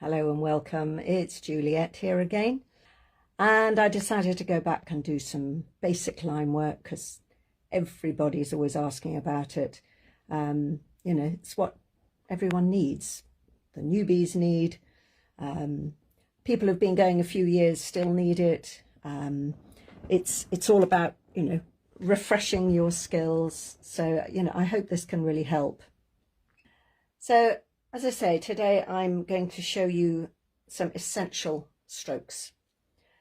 Hello and welcome. It's Juliet here again, and I decided to go back and do some basic line work because everybody's always asking about it. It's what everyone needs. The newbies need. People who've been going a few years still need it. It's all about refreshing your skills. So I hope this can really help. So, as I say, today I'm going to show you some essential strokes.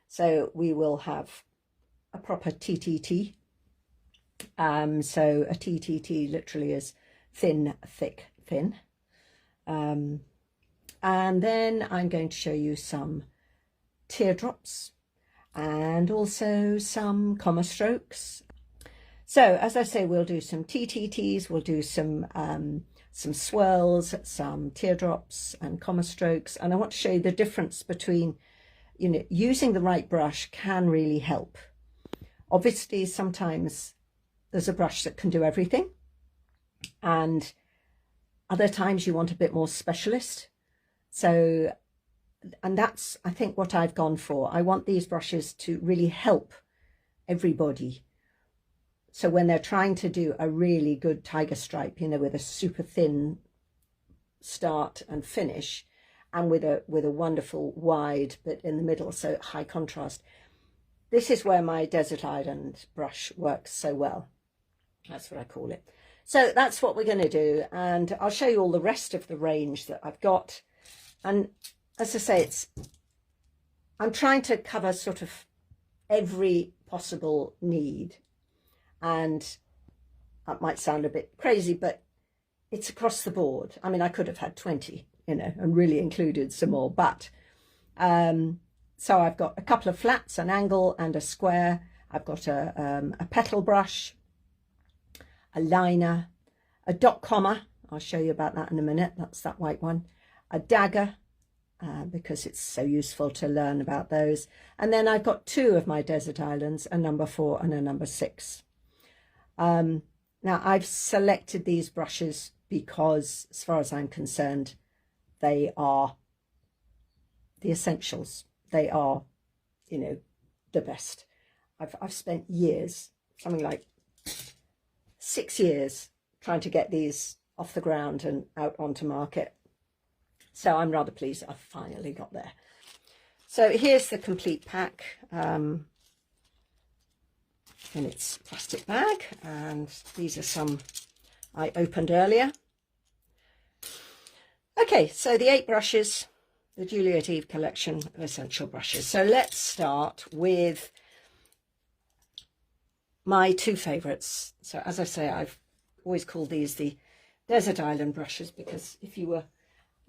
So we will have a proper TTT. So a TTT literally is thin, thick, thin. And then I'm going to show you some teardrops and also some comma strokes. So as I say, we'll do some TTTs, we'll do some swirls, some teardrops and comma strokes. And I want to show you the difference between, using the right brush can really help. Obviously, sometimes there's a brush that can do everything. And other times you want a bit more specialist. So, and that's, I think, what I've gone for. I want these brushes to really help everybody. So when they're trying to do a really good tiger stripe, with a super thin start and finish, and with a wonderful wide bit in the middle, so high contrast, this is where my desert island brush works so well. That's what I call it. So that's what we're going to do, and I'll show you all the rest of the range that I've got. And as I say, I'm trying to cover sort of every possible need. And that might sound a bit crazy, but it's across the board. I mean, I could have had 20, and really included some more. But so I've got a couple of flats, an angle and a square. I've got a petal brush, a liner, a dot comma. I'll show you about that in a minute. That's that white one. A dagger, because it's so useful to learn about those. And then I've got two of my desert islands, a number 4 and a number 6. Now I've selected these brushes because, as far as I'm concerned, they are the essentials. They are, the best. I've spent years, something like 6 years, trying to get these off the ground and out onto market. So I'm rather pleased I've finally got there. So here's the complete pack. In its plastic bag, and these are some I opened earlier. Okay, so the 8 brushes, the Juliet Eve collection of essential brushes. So let's start with my 2 favourites. So as I say, I've always called these the desert island brushes, because if you were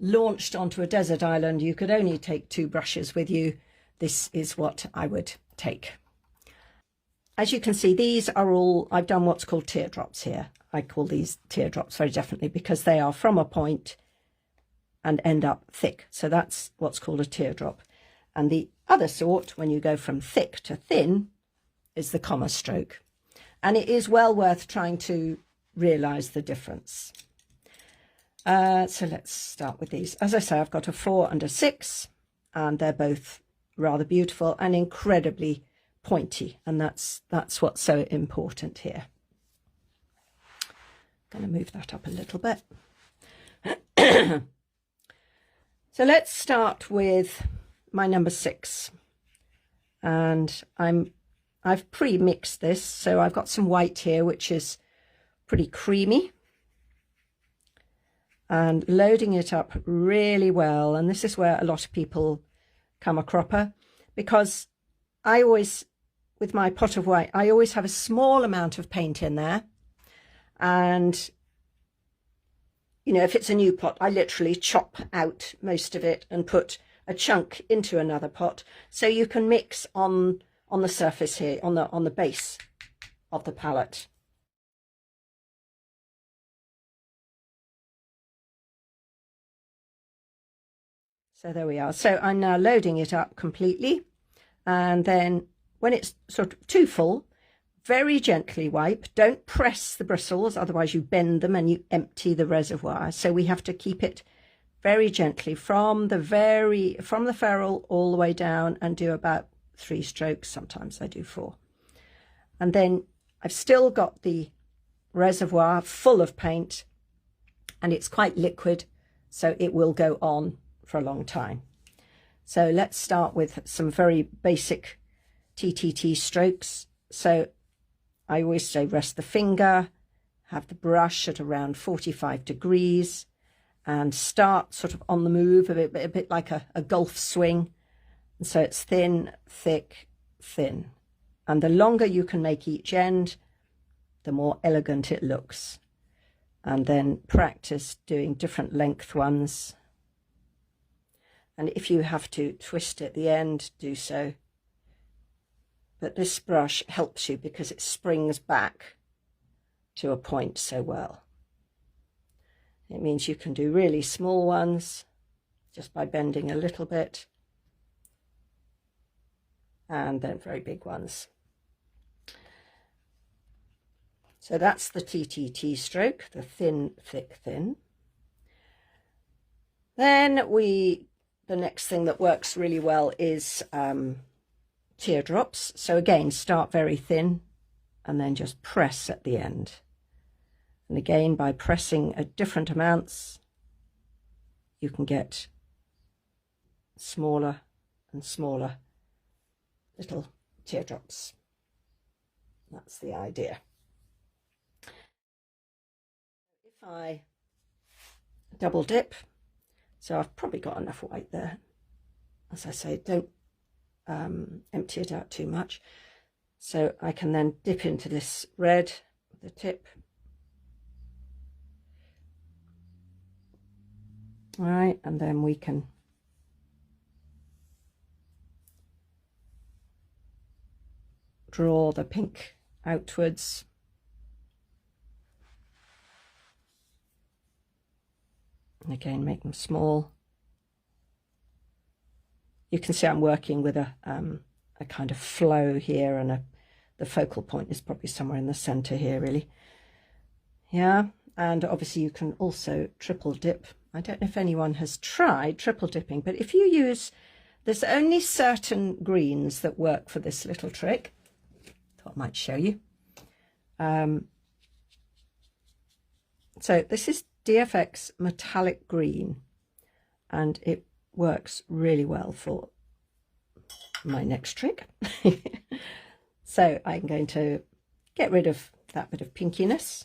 launched onto a desert island, you could only take 2 brushes with you. This is what I would take. As you can see, these are all, I've done what's called teardrops here. I call these teardrops very definitely because they are from a point and end up thick. So that's what's called a teardrop. And the other sort, when you go from thick to thin, is the comma stroke. And it is well worth trying to realise the difference. So let's start with these. As I say, I've got a 4 and a 6, and they're both rather beautiful and incredibly pointy, and that's what's so important here. I'm going to move that up a little bit. So let's start with my number 6, and I've pre-mixed this, so I've got some white here which is pretty creamy, and loading it up really well. And this is where a lot of people come a cropper, because I always, with my pot of white, I always have a small amount of paint in there. And, if it's a new pot, I literally chop out most of it and put a chunk into another pot. So you can mix on the surface here, on the base of the palette. So there we are. So I'm now loading it up completely. And then when it's sort of too full, very gently wipe. Don't press the bristles, otherwise you bend them and you empty the reservoir. So we have to keep it very gently from the ferrule all the way down, and do about 3 strokes. Sometimes I do 4. And then I've still got the reservoir full of paint, and it's quite liquid, so it will go on for a long time. So let's start with some very basic TTT strokes. So I always say rest the finger, have the brush at around 45 degrees, and start sort of on the move, a bit like a golf swing. And so it's thin, thick, thin. And the longer you can make each end, the more elegant it looks. And then practice doing different length ones. And if you have to twist at the end, do so. But this brush helps you because it springs back to a point so well. It means you can do really small ones just by bending a little bit, and then very big ones. So that's the TTT stroke, the thin, thick, thin. Then the next thing that works really well is teardrops. So again, start very thin and then just press at the end. And again, by pressing at different amounts, you can get smaller and smaller little teardrops. That's the idea. If I double dip, so I've probably got enough white there. As I say, don't empty it out too much. So I can then dip into this red with the tip. All right, and then we can draw the pink outwards. And again, make them small. You can see I'm working with a kind of flow here, and the focal point is probably somewhere in the center here, really. Yeah, and obviously you can also triple dip. I don't know if anyone has tried triple dipping, but if you use, there's only certain greens that work for this little trick. Thought I might show you. So this is DFX metallic green, and it works really well for my next trick. So I'm going to get rid of that bit of pinkiness,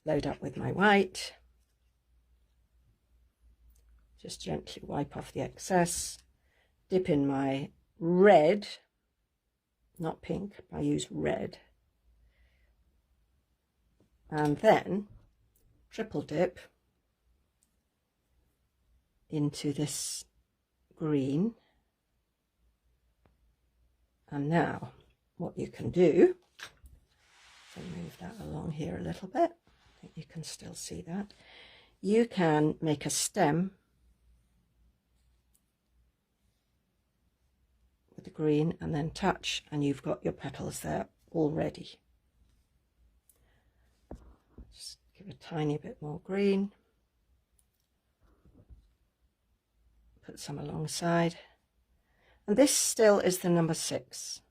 load up with my white, just gently wipe off the excess, dip in my red, not pink, I use red, and then triple dip into this green. And now what you can do, so move that along here a little bit, I think you can still see that, you can make a stem with the green and then touch, and you've got your petals there already. Just give a tiny bit more green, put some alongside, and this still is the number 6.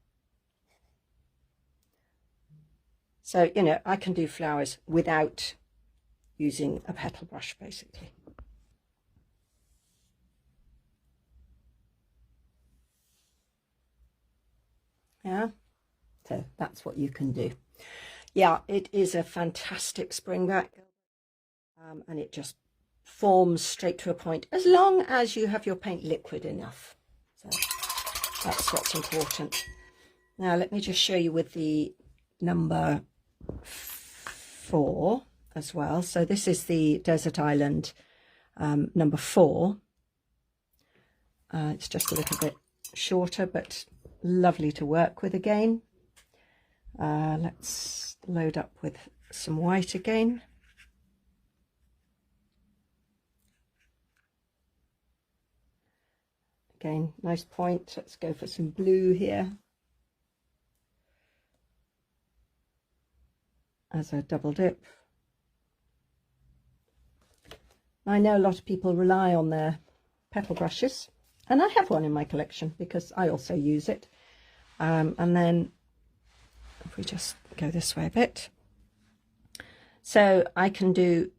So, you know, I can do flowers without using a petal brush, basically. Yeah, so that's what you can do. Yeah, it is a fantastic springback, and it just forms straight to a point, as long as you have your paint liquid enough. So that's what's important. Now let me just show you with the number 4 as well. So this is the Desert Island number 4. It's just a little bit shorter, but lovely to work with again. Let's load up with some white again. Again, nice point. Let's go for some blue here as a double dip. I know a lot of people rely on their petal brushes, and I have one in my collection because I also use it. And then if we just go this way a bit, so I can do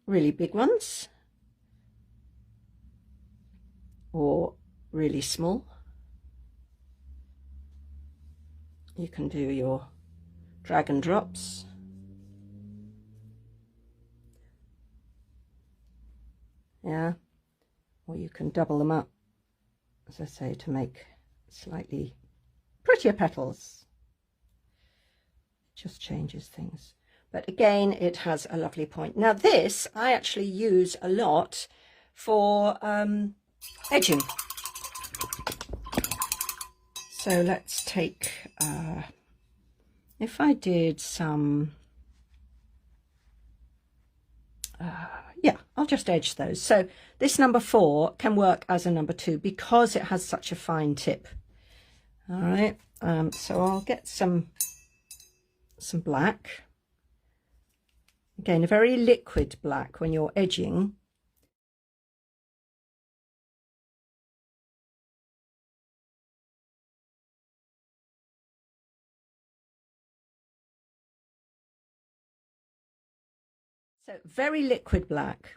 really big ones or really small. You can do your drag and drops. Yeah, or you can double them up, as I say, to make slightly prettier petals. It just changes things. But again, it has a lovely point. Now this I actually use a lot for edging. So let's take, if I did some, yeah, I'll just edge those. So this number 4 can work as a number 2 because it has such a fine tip. All right, so I'll get some black. Again, a very liquid black when you're edging. So very liquid black,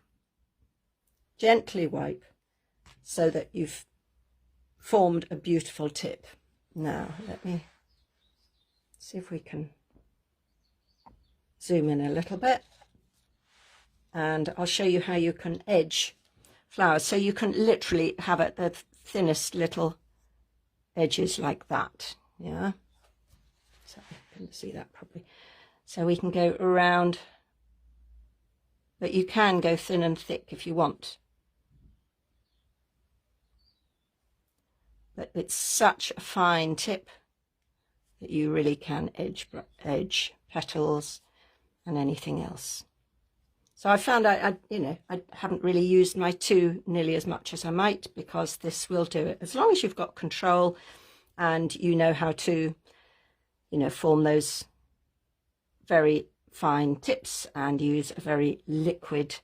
gently wipe so that you've formed a beautiful tip. Now let me see if we can zoom in a little bit, and I'll show you how you can edge flowers. So you can literally have it the thinnest little edges like that. Yeah, so I couldn't see that properly. So we can go around, but you can go thin and thick if you want. But it's such a fine tip that you really can edge petals and anything else. So I found I haven't really used my 2 nearly as much as I might, because this will do it. As long as you've got control and you know how to, form those very fine tips and use a very liquid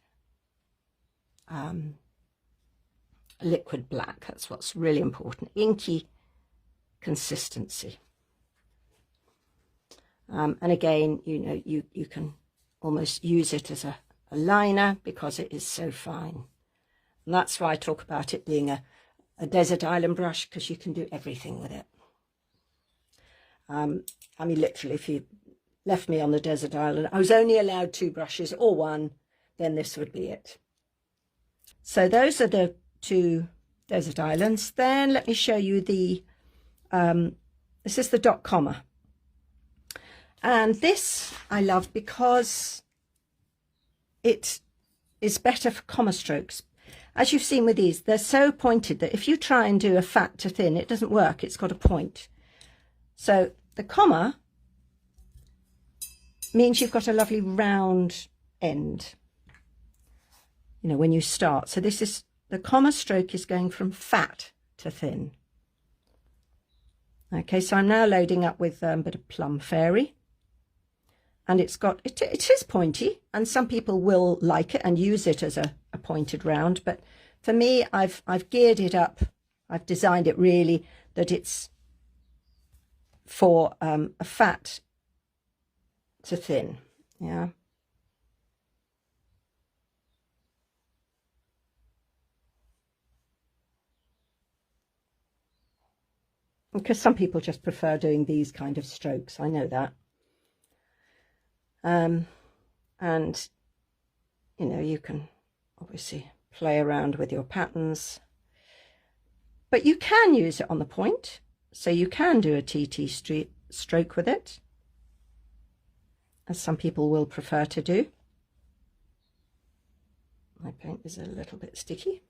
black. That's what's really important. Inky consistency. And again, you can almost use it as a liner because it is so fine. And that's why I talk about it being a desert island brush, because you can do everything with it. I mean, literally, if you left me on the desert island, I was only allowed 2 brushes or 1, then this would be it. So those are the 2 desert islands. Then let me show you the, this is the dot comma. And this I love because it is better for comma strokes. As you've seen with these, they're so pointed that if you try and do a fat to thin, it doesn't work. It's got a point. So the comma means you've got a lovely round end, when you start. So this is, the comma stroke is going from fat to thin. Okay, so I'm now loading up with a bit of Plum Fairy. And it's got, it is pointy, and some people will like it and use it as a pointed round. But for me, I've geared it up. I've designed it really that it's for a fat to thin. Yeah. Because some people just prefer doing these kind of strokes. I know that. And, you can obviously play around with your patterns, but you can use it on the point. So you can do a TT stroke with it, as some people will prefer to do. My paint is a little bit sticky.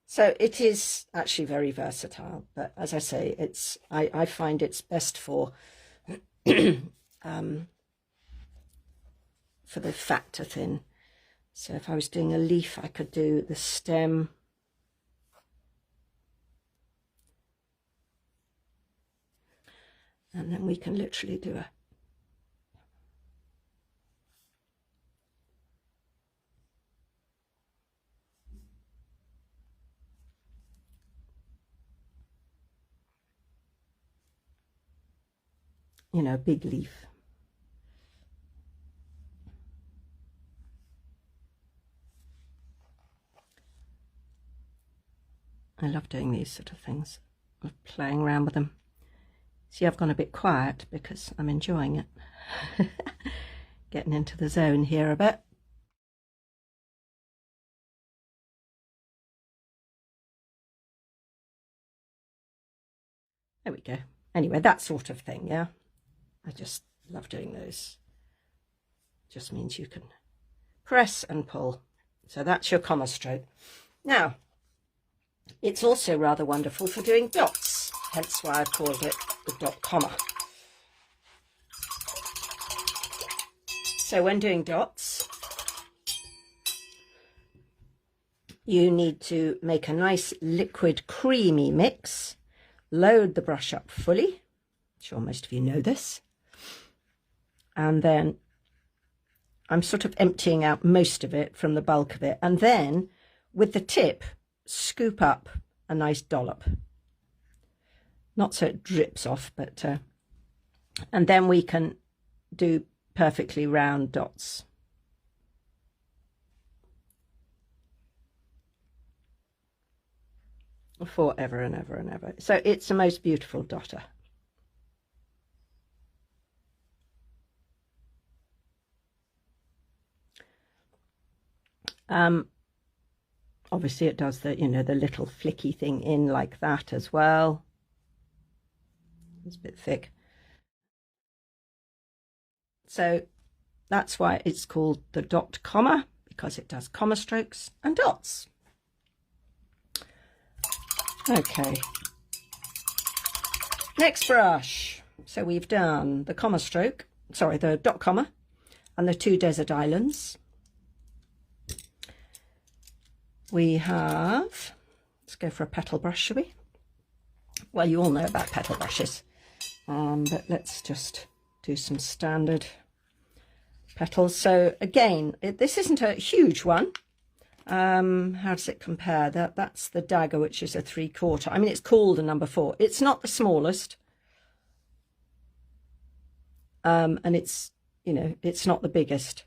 So it is actually very versatile, but as I say, I find it's best for for the fat to thin. So if I was doing a leaf, I could do the stem. And then we can literally do you know, big leaf. I love doing these sort of things, playing around with them. See, I've gone a bit quiet because I'm enjoying it. Getting into the zone here a bit. There we go. Anyway, that sort of thing, yeah. I just love doing those. Just means you can press and pull. So that's your comma stroke. Now, it's also rather wonderful for doing dots, hence why I've called it the dot comma. So when doing dots, you need to make a nice liquid creamy mix, load the brush up fully. I'm sure most of you know this. And then I'm sort of emptying out most of it from the bulk of it. And then with the tip, scoop up a nice dollop. Not so it drips off, but and then we can do perfectly round dots. Forever and ever and ever. So it's the most beautiful dotter. Obviously it does the, you know, the little flicky thing in like that as well. It's a bit thick. So that's why it's called the dot comma, because it does comma strokes and dots. Okay. Next brush. So we've done the comma stroke, sorry, the dot comma and the 2 desert islands. We have, let's go for a petal brush, shall we? Well, you all know about petal brushes, but let's just do some standard petals. So again, this isn't a huge one. How does it compare? That's the dagger, which is a 3/4. I mean, it's called a number 4. It's not the smallest, and it's, you know, it's not the biggest.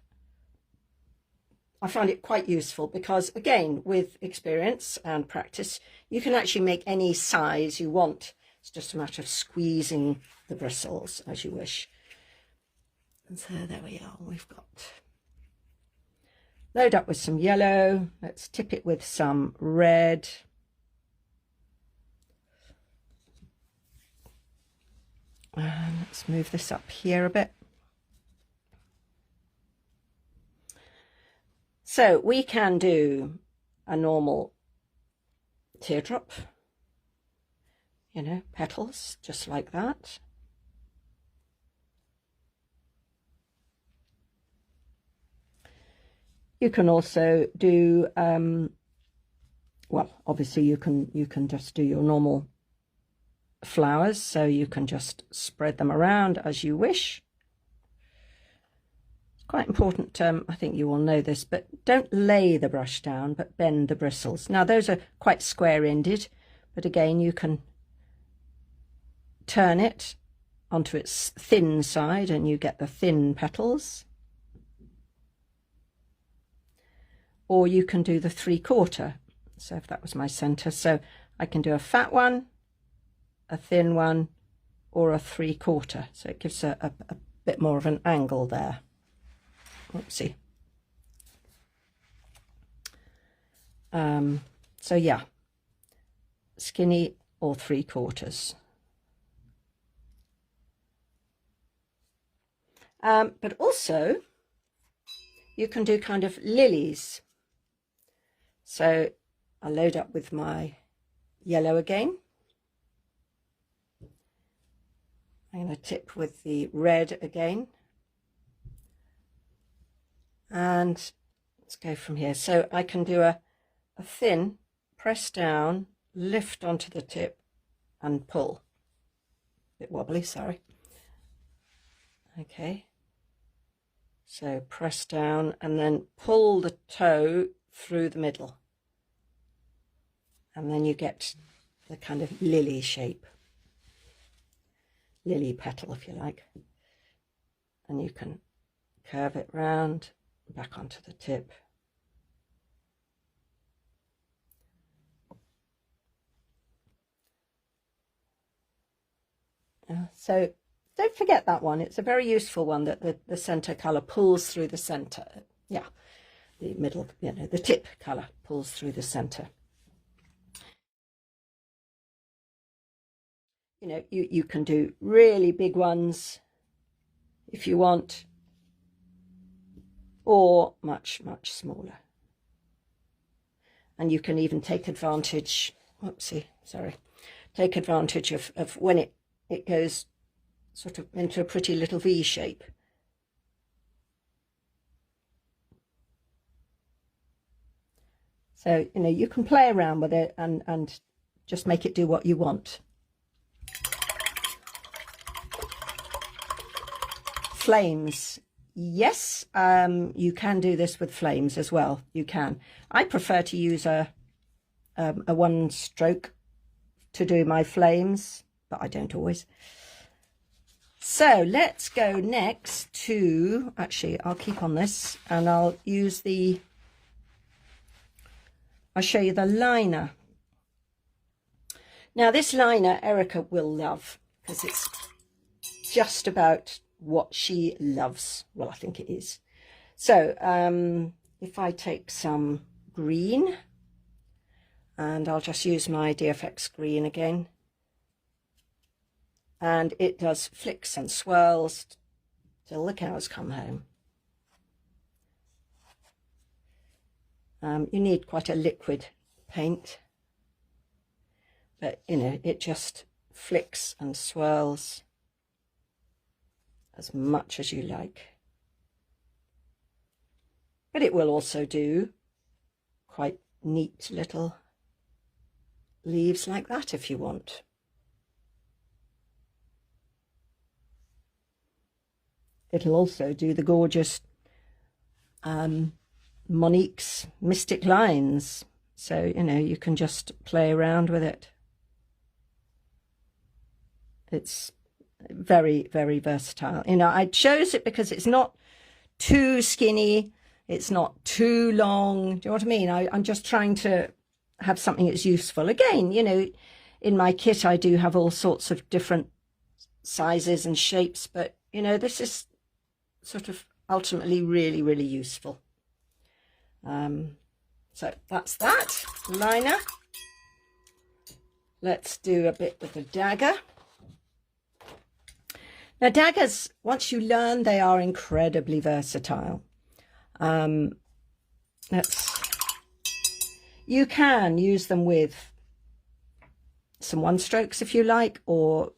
I find it quite useful because, again, with experience and practice, you can actually make any size you want. It's just a matter of squeezing the bristles as you wish. And so there we are. We've got, load up with some yellow. Let's tip it with some red. And let's move this up here a bit. So we can do a normal teardrop, you know, petals, just like that. You can also do, well, obviously you can just do your normal flowers, so you can just spread them around as you wish. Quite important, I think you all know this, but don't lay the brush down, but bend the bristles. Now those are quite square-ended, but again you can turn it onto its thin side and you get the thin petals. Or you can do the 3/4. So if that was my center, so I can do a fat one, a thin one, or a 3/4. So it gives a bit more of an angle there. Oopsie. So yeah, skinny or 3/4. But also you can do kind of lilies. So I'll load up with my yellow again. I'm going to tip with the red again. And let's go from here. So I can do a thin press down, lift onto the tip and pull. A bit wobbly, sorry. Okay. So press down and then pull the toe through the middle. And then you get the kind of lily shape. lily petal, if you like. And you can curve it round, back onto the tip. So don't forget that one. It's a very useful one, that the center color pulls through the center. Yeah, the middle, you know, the tip color pulls through the center. You know, you can do really big ones if you want, or much, much smaller. And you can even take advantage, take advantage of when it goes sort of into a pretty little V shape. So, you know, you can play around with it and just make it do what you want. Flames. Yes, you can do this with flames as well. You can. I prefer to use a one stroke to do my flames, but I don't always. So let's go next to, actually, I'll keep on this and I'll use I'll show you the liner. Now this liner Erica will love, because it's just about what she loves. Well, I think it is. So if I take some green, and I'll just use my DFX green again, and it does flicks and swirls till the cows come home. You need quite a liquid paint, but you know, it just flicks and swirls as much as you like. But it will also do quite neat little leaves like that if you want. It'll also do the gorgeous Monique's Mystic Lines. So, you know, you can just play around with it. It's very, very versatile. You know, I chose it because it's not too skinny. It's not too long. Do you know what I mean? I'm just trying to have something that's useful. Again, you know, in my kit, I do have all sorts of different sizes and shapes, but, you know, this is sort of ultimately really, really useful. So that's that liner. Let's do a bit with the dagger. Now daggers, once you learn, they are incredibly versatile. You can use them with some one strokes if you like, or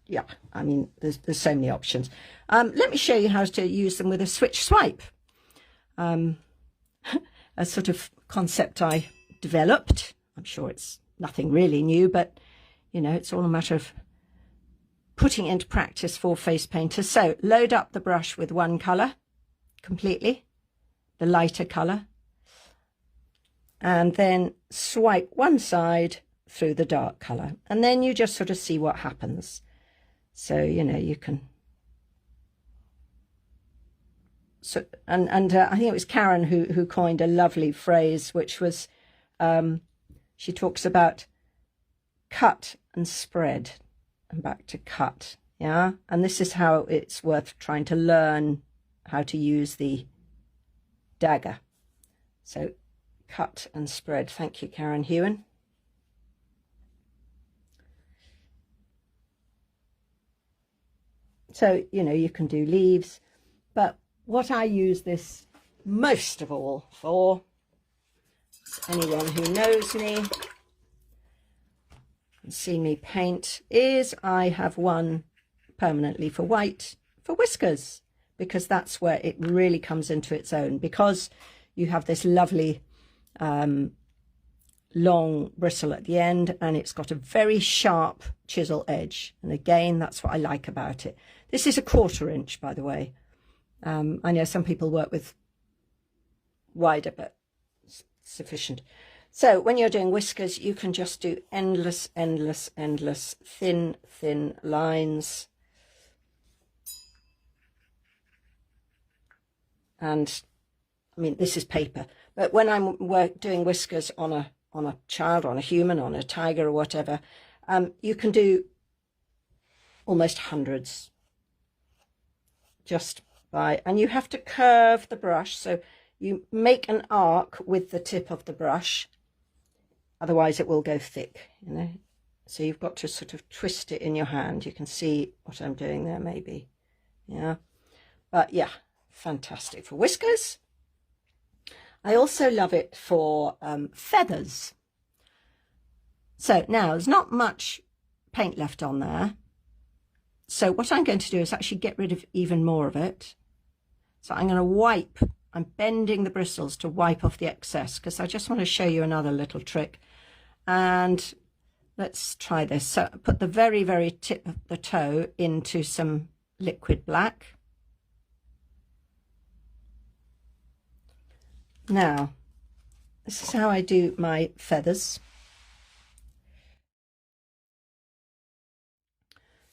yeah, I mean, there's so many options. Let me show you how to use them with a switch swipe. A sort of concept I developed. I'm sure it's nothing really new, but you know, it's all a matter of putting into practice for face painters. So load up the brush with one color completely, the lighter color, and then swipe one side through the dark color, and then you just sort of see what happens. So, you know, you can. So, and I think it was Karen who coined a lovely phrase, which was, she talks about cut and spread and back to cut. Yeah. And this is how it's worth trying to learn how to use the dagger. So cut and spread. Thank you, Karen Hewen. So, you know, you can do leaves, but what I use this most of all for, anyone who knows me and see me paint, is I have one permanently for white for whiskers, because that's where it really comes into its own, because you have this lovely long bristle at the end, and it's got a very sharp chisel edge, and again, that's what I like about it. This is a 1/4 inch, by the way. I know some people work with wider, but sufficient. So when you're doing whiskers, you can just do endless, endless, endless, thin, thin lines. And I mean, this is paper, but when I'm doing whiskers on a child, on a human, on a tiger or whatever, you can do almost hundreds just by, and you have to curve the brush. So you make an arc with the tip of the brush, otherwise it will go thick, you know. So you've got to sort of twist it in your hand. You can see what I'm doing there maybe. Yeah, but yeah, fantastic for whiskers. I also love it for feathers. So now there's not much paint left on there. So what I'm going to do is actually get rid of even more of it. So I'm going to wipe, I'm bending the bristles to wipe off the excess, because I just want to show you another little trick. And let's try this. So put the very, very tip of the toe into some liquid black. Now, this is how I do my feathers.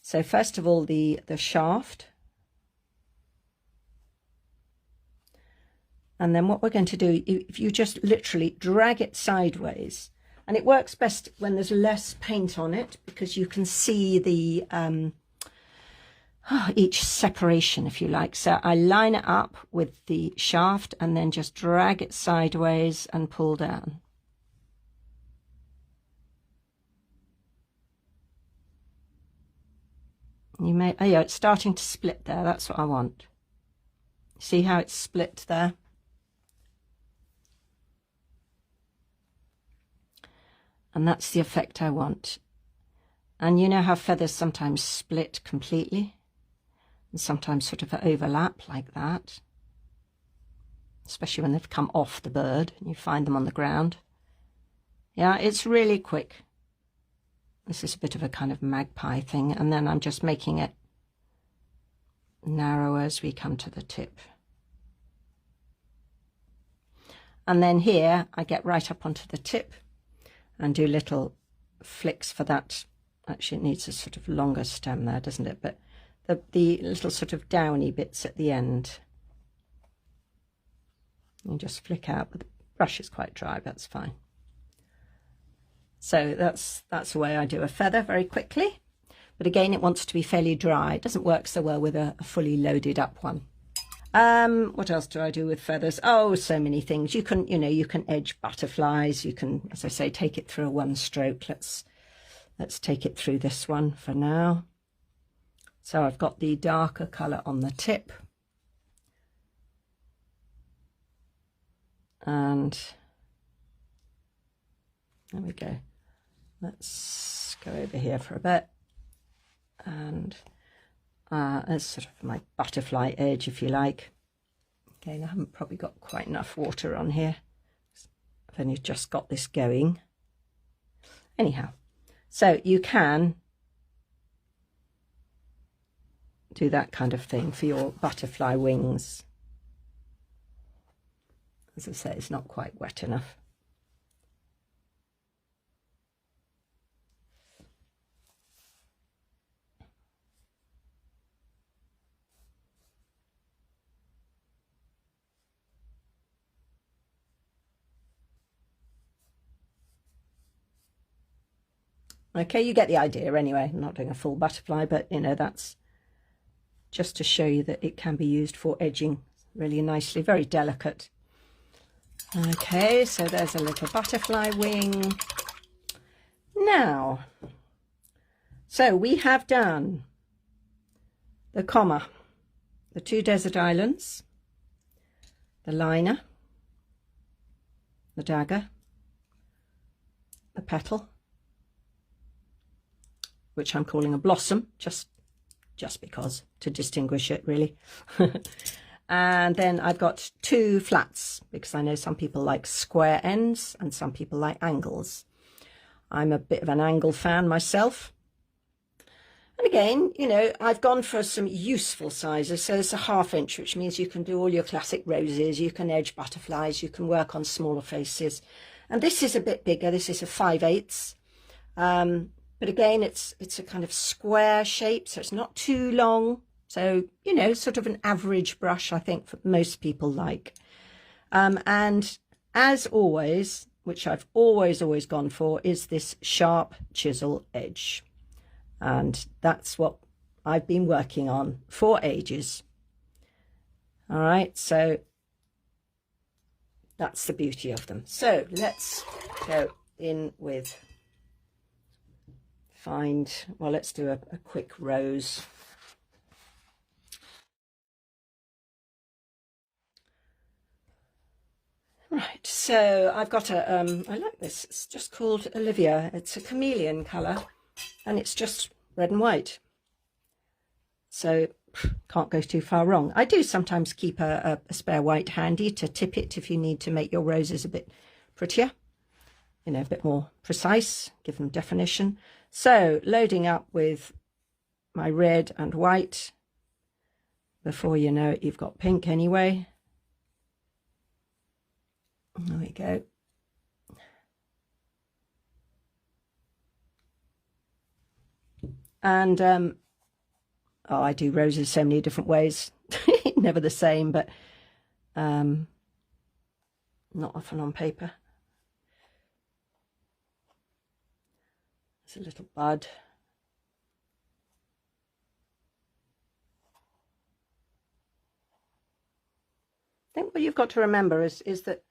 So first of all, the shaft. And then what we're going to do, if you just literally drag it sideways, and it works best when there's less paint on it, because you can see the each separation, if you like. So I line it up with the shaft and then just drag it sideways and pull down. You may, oh yeah, it's starting to split there. That's what I want. See how it's split there? And that's the effect I want. And you know how feathers sometimes split completely? And sometimes sort of overlap like that, especially when they've come off the bird and you find them on the ground. Yeah, it's really quick. This is a bit of a kind of magpie thing, and then I'm just making it narrower as we come to the tip. And then here I get right up onto the tip and do little flicks for that. Actually, it needs a sort of longer stem there, doesn't it? But the little sort of downy bits at the end, you just flick out, but the brush is quite dry, that's fine. So that's the way I do a feather, very quickly. But again, it wants to be fairly dry. It doesn't work so well with a fully loaded up one. What else do I do with feathers? Oh, so many things. You can, you know, you can edge butterflies. You can, as I say, take it through a one stroke. Let's take it through this one for now. So I've got the darker colour on the tip. And there we go. Let's go over here for a bit. And there's sort of my butterfly edge, if you like. Again, I haven't probably got quite enough water on here. I've only just got this going. Anyhow, so you can do that kind of thing for your butterfly wings. As I say, it's not quite wet enough. Okay, you get the idea anyway. I'm not doing a full butterfly, but you know, that's just to show you that it can be used for edging really nicely, very delicate. Okay, so there's a little butterfly wing. Now, so we have done the comma, the two desert islands, the liner, the dagger, the petal, which I'm calling a blossom, just because, to distinguish it really. And then I've got two flats, because I know some people like square ends and some people like angles. I'm a bit of an angle fan myself. And again, you know, I've gone for some useful sizes. So it's a 1/2 inch, which means you can do all your classic roses, you can edge butterflies, you can work on smaller faces. And this is a bit bigger. This is a 5/8. But again, it's a kind of square shape, so it's not too long. So, you know, sort of an average brush, I think, for most people like. And as always, which I've always gone for, is this sharp chisel edge. And that's what I've been working on for ages. All right, so that's the beauty of them. So let's go in with well, let's do a quick rose. Right, so I've got a I like this, it's just called Olivia. It's a chameleon colour and it's just red and white, so can't go too far wrong. I do sometimes keep a spare white handy to tip it if you need to make your roses a bit prettier, you know, a bit more precise, give them definition. So loading up with my red and white. Before you know it, you've got pink anyway. There we go. And oh, I do roses so many different ways. Never the same, but not often on paper. It's a little bud. I think what you've got to remember is that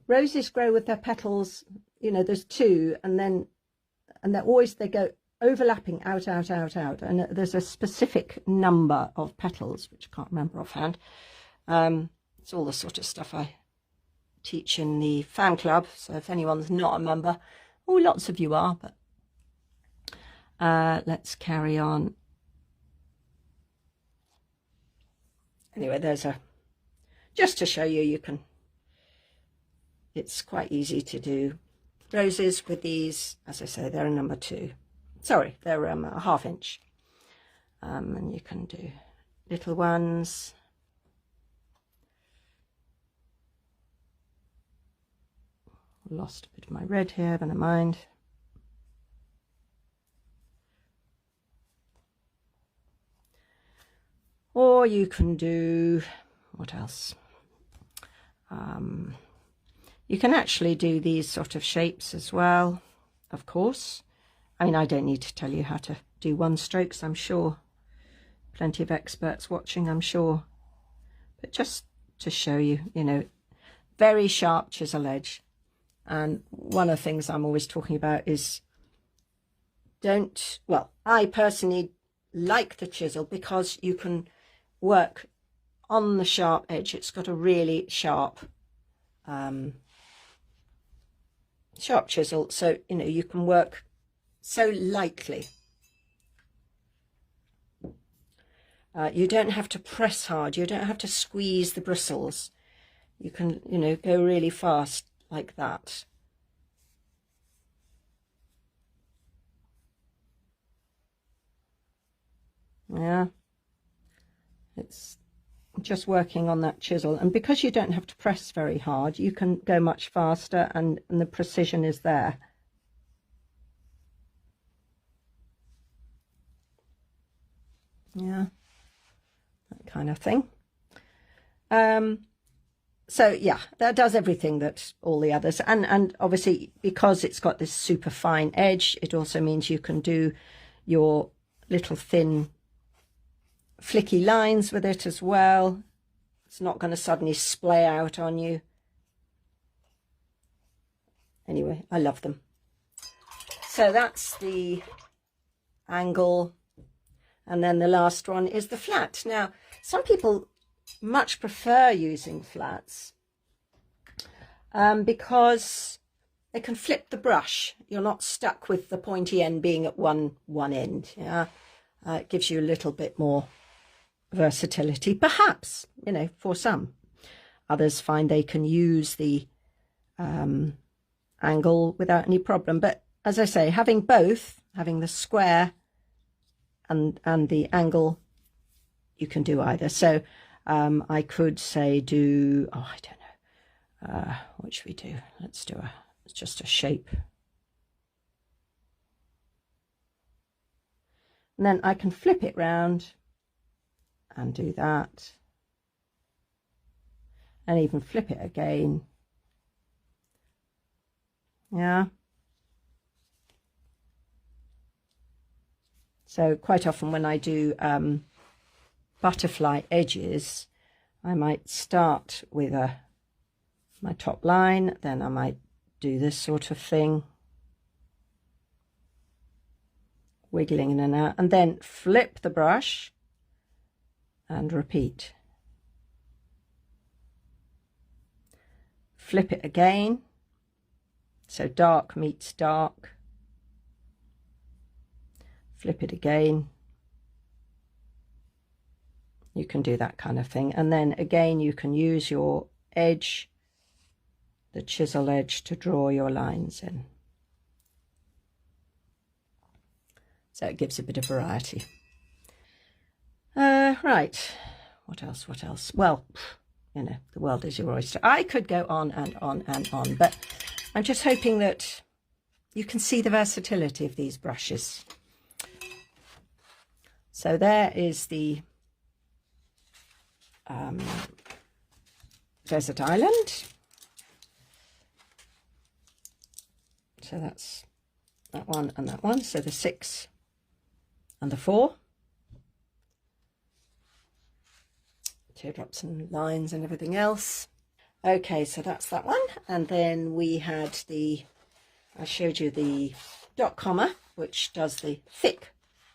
roses grow with their petals, you know, there's two, and they're always, they go overlapping out, and there's a specific number of petals, which I can't remember offhand. It's all the sort of stuff I teach in the fan club, so if anyone's not a member, oh, lots of you are, but let's carry on. Anyway, there's just to show you, you can, it's quite easy to do roses with these. As I say, they're a number 2. Sorry, they're a 1/2 inch. And you can do little ones. Lost a bit of my red here, but never mind. Or you can do, what else? You can actually do these sort of shapes as well, of course. I mean, I don't need to tell you how to do 1 strokes, I'm sure. Plenty of experts watching, I'm sure. But just to show you, you know, very sharp chisel edge. And one of the things I'm always talking about is well, I personally like the chisel because you can work on the sharp edge. It's got a really sharp sharp chisel, so you know you can work so lightly. You don't have to press hard, you don't have to squeeze the bristles. You can, you know, go really fast like that. Yeah, it's just working on that chisel, and because you don't have to press very hard, you can go much faster, and the precision is there. Yeah, that kind of thing. So yeah, that does everything that all the others, and obviously because it's got this super fine edge, it also means you can do your little thin flicky lines with it as well. It's not going to suddenly splay out on you. Anyway, I love them. So that's the angle, and then the last one is the flat. Now, some people much prefer using flats because they can flip the brush. You're not stuck with the pointy end being at one end. Yeah, it gives you a little bit more versatility, perhaps, you know, for some. Others find they can use the angle without any problem, but as I say, having both, having the square and the angle, you can do either. So I could say do, oh, I don't know, what should we do? Let's do It's just a shape. And then I can flip it round and do that. And even flip it again. Yeah. So quite often when I do butterfly edges, I might start with my top line, then I might do this sort of thing, wiggling in and out, and then flip the brush and repeat. Flip it again, so dark meets dark. Flip it again. You can do that kind of thing. And then again, you can use your edge, the chisel edge, to draw your lines in. So it gives a bit of variety. Right, what else? Well, you know, the world is your oyster. I could go on and on and on, but I'm just hoping that you can see the versatility of these brushes. So there is the Desert Island. So that's that one and that one. So the 6 and the 4. Teardrops and lines and everything else. Okay, so that's that one. And then we had I showed you the dot comma, which does the thick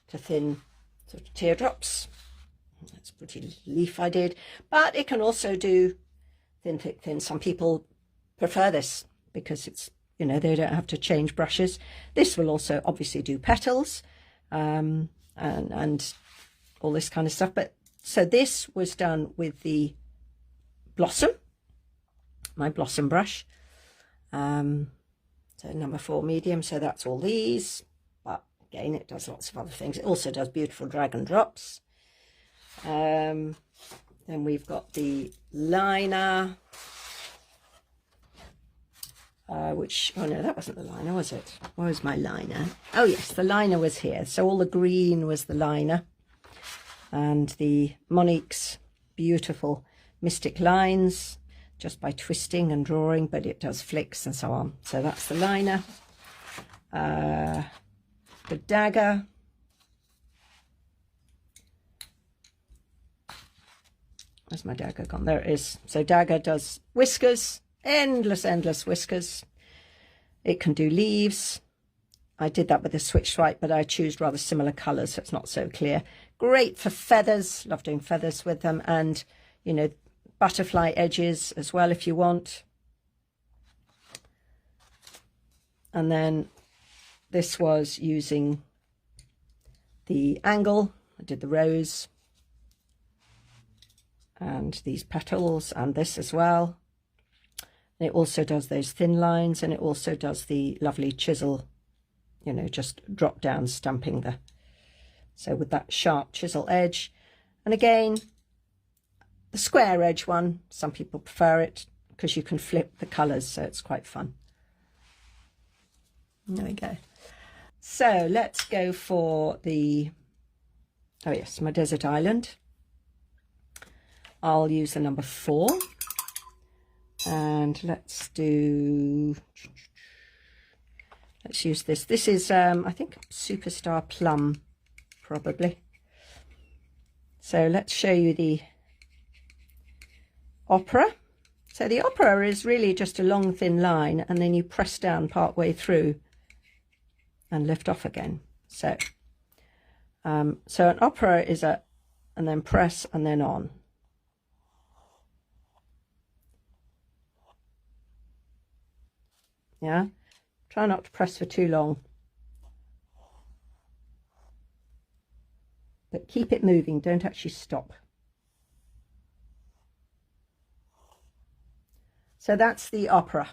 to thin sort of teardrops. That's a pretty leaf I did, but it can also do thin, thick, thin. Some people prefer this because it's, you know, they don't have to change brushes. This will also obviously do petals and all this kind of stuff. But so this was done with the blossom, my blossom brush. So number 4 medium, so that's all these. But again, it does lots of other things. It also does beautiful dragon drops. Then we've got the liner, which, oh no, that wasn't the liner, was it? Where was my liner? Oh yes, the liner was here. So all the green was the liner. And the Monique's beautiful mystic lines, just by twisting and drawing, but it does flicks and so on. So that's the liner. The dagger. Where's my dagger gone? There it is. So dagger does whiskers, endless whiskers. It can do leaves. I did that with a switch swipe, but I choose rather similar colours, so it's not so clear. Great for feathers. Love doing feathers with them. And, you know, butterfly edges as well if you want. And then this was using the angle. I did the rose and these petals and this as well. And it also does those thin lines, and it also does the lovely chisel, you know, just drop down stamping the, so with that sharp chisel edge. And again, the square edge one, some people prefer it because you can flip the colours, so it's quite fun. There we go. So let's go for the, oh yes, my desert island. I'll use the number 4. And let's use this. This is, I think, Superstar Plum, probably. So let's show you the opera. So the opera is really just a long, thin line, and then you press down part way through and lift off again. So, so an opera is and then press and then on. Yeah, try not to press for too long, but keep it moving, don't actually stop. So that's the opera.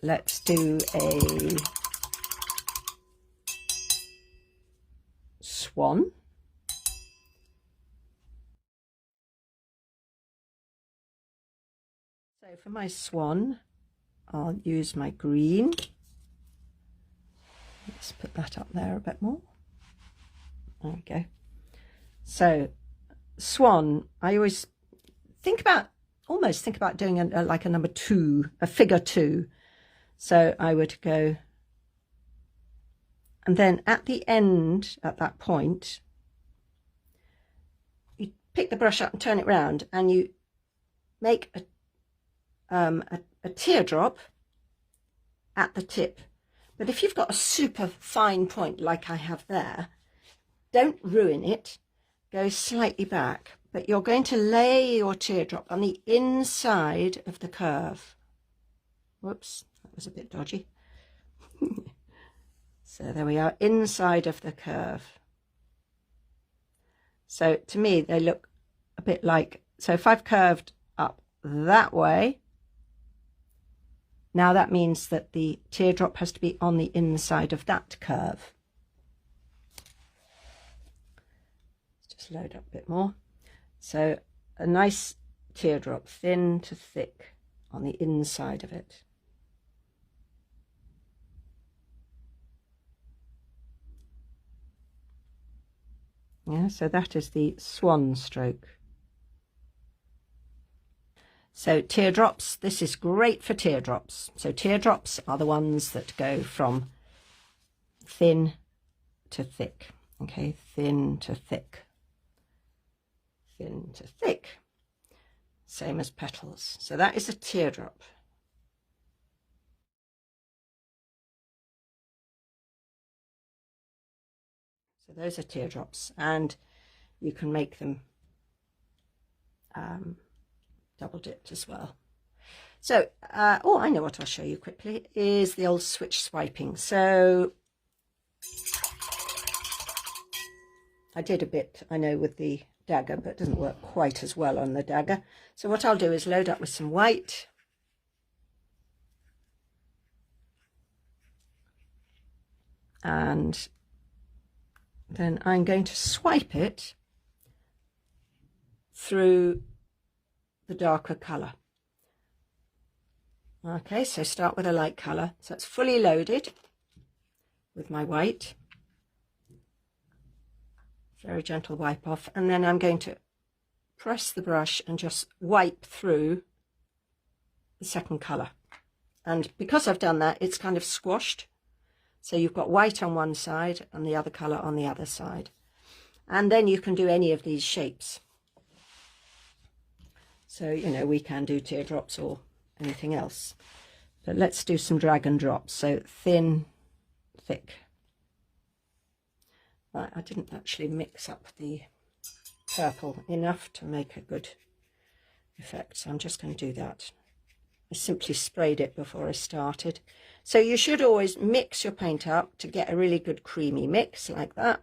Let's do a swan. for my swan, I'll use my green. Let's put that up there a bit more. There we go. So swan, I always almost think about doing like a number 2, a figure 2. So I would go, and then at the end, at that point, you pick the brush up and turn it round, and you make a teardrop at the tip. But if you've got a super fine point like I have there, don't ruin it, go slightly back, but you're going to lay your teardrop on the inside of the curve. Whoops, that was a bit dodgy. So there we are, inside of the curve. So to me, they look a bit like, so if I've curved up that way, now that means that the teardrop has to be on the inside of that curve. Let's just load up a bit more. So a nice teardrop, thin to thick, on the inside of it. Yeah, so that is the swan stroke. So teardrops, this is great for teardrops. So teardrops are the ones that go from thin to thick. Okay, thin to thick. Thin to thick. Same as petals. So that is a teardrop. So those are teardrops, and you can make them double dipped as well. So oh, I know what I'll show you quickly is the old switch swiping. So I did a bit, I know, with the dagger, but it doesn't work quite as well on the dagger. So what I'll do is load up with some white, and then I'm going to swipe it through the darker colour. Okay, so start with a light colour. So it's fully loaded with my white. Very gentle wipe off, and then I'm going to press the brush and just wipe through the second colour. And because I've done that, it's kind of squashed. So you've got white on one side and the other colour on the other side. And then you can do any of these shapes. So, you know, we can do teardrops or anything else. But let's do some dragon drops. So thin, thick. Right, I didn't actually mix up the purple enough to make a good effect. So I'm just going to do that. I simply sprayed it before I started. So you should always mix your paint up to get a really good creamy mix like that.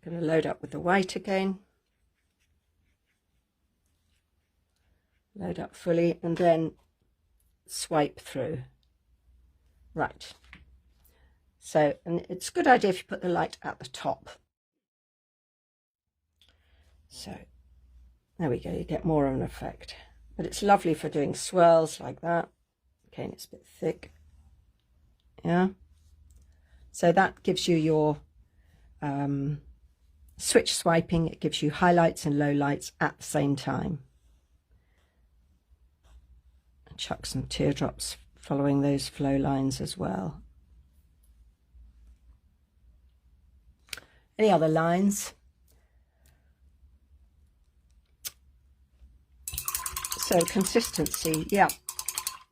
I'm going to load up with the white again. Load up fully and then swipe through. Right. So, and it's a good idea if you put the light at the top. So there we go, you get more of an effect. But it's lovely for doing swirls like that. Okay, and it's a bit thick. Yeah. So that gives you your switch swiping. It gives you highlights and lowlights at the same time. And chuck some teardrops following those flow lines as well. Any other lines? So consistency, yeah.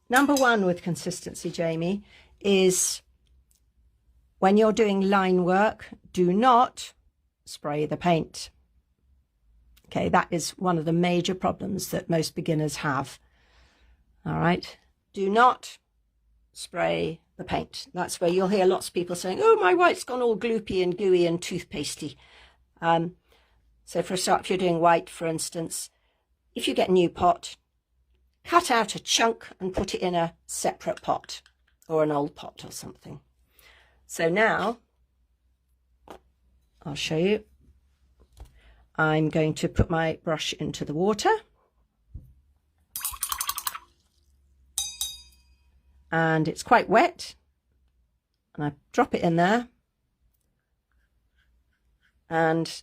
Number one with consistency, Jamie, is when you're doing line work, do not spray the paint. Okay, that is one of the major problems that most beginners have. All right, do not spray the paint. That's where you'll hear lots of people saying, oh, my white's gone all gloopy and gooey and toothpastey. So for a start, if you're doing white, for instance, if you get a new pot, cut out a chunk and put it in a separate pot or an old pot or something. So now I'll show you. I'm going to put my brush into the water. And it's quite wet. And I drop it in there. And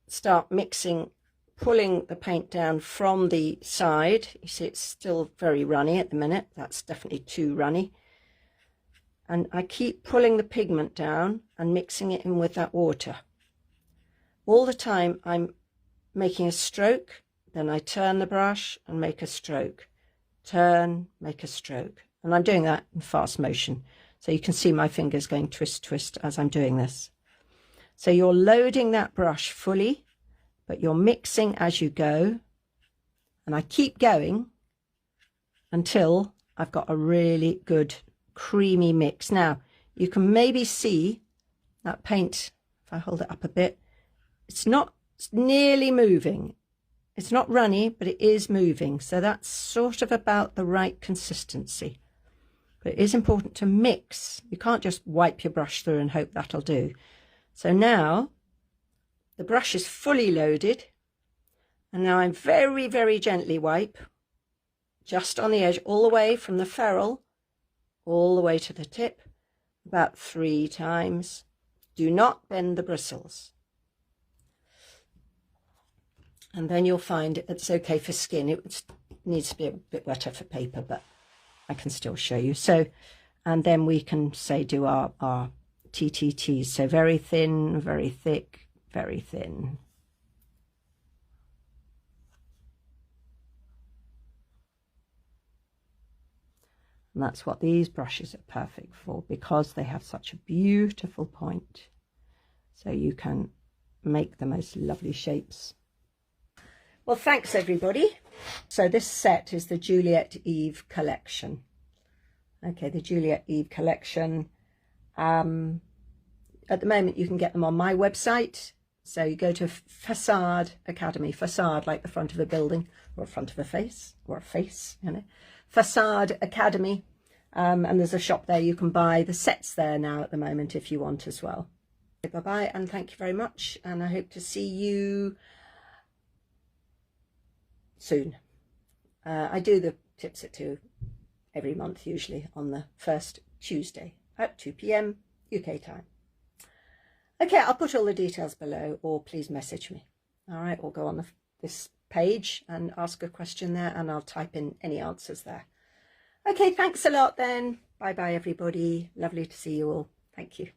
start mixing, pulling the paint down from the side. You see it's still very runny at the minute. That's definitely too runny. And I keep pulling the pigment down and mixing it in with that water. All the time I'm making a stroke, then I turn the brush and make a stroke. Turn, make a stroke. And I'm doing that in fast motion. So you can see my fingers going twist, twist as I'm doing this. So you're loading that brush fully, but you're mixing as you go. And I keep going until I've got a really good creamy mix. Now, you can maybe see that paint, if I hold it up a bit, it's nearly moving. It's not runny, but it is moving. So that's sort of about the right consistency. But it is important to mix. You can't just wipe your brush through and hope that'll do. So now the brush is fully loaded. And now I'm very, very gently wipe just on the edge, all the way from the ferrule, all the way to the tip, about 3 times. Do not bend the bristles. And then you'll find it's okay for skin. It needs to be a bit wetter for paper, but I can still show you. So, and then we can say do our TTTs. So very thin, very thick, very thin. And that's what these brushes are perfect for, because they have such a beautiful point. So you can make the most lovely shapes. Well, thanks everybody. So this set is the Juliet Eve collection. Okay, the Juliet Eve collection. At the moment you can get them on my website. So you go to Facade Academy, facade like the front of a building or front of a face or a face, you know. Facade Academy, and there's a shop there. You can buy the sets there now at the moment if you want as well. Bye bye, and thank you very much, and I hope to see you soon. I do the tips at 2 every month, usually on the first Tuesday at 2 p.m. UK time. Okay, I'll put all the details below, or please message me. All right, or go on this page and ask a question there, and I'll type in any answers there. Okay, thanks a lot then. Bye bye everybody. Lovely to see you all. Thank you.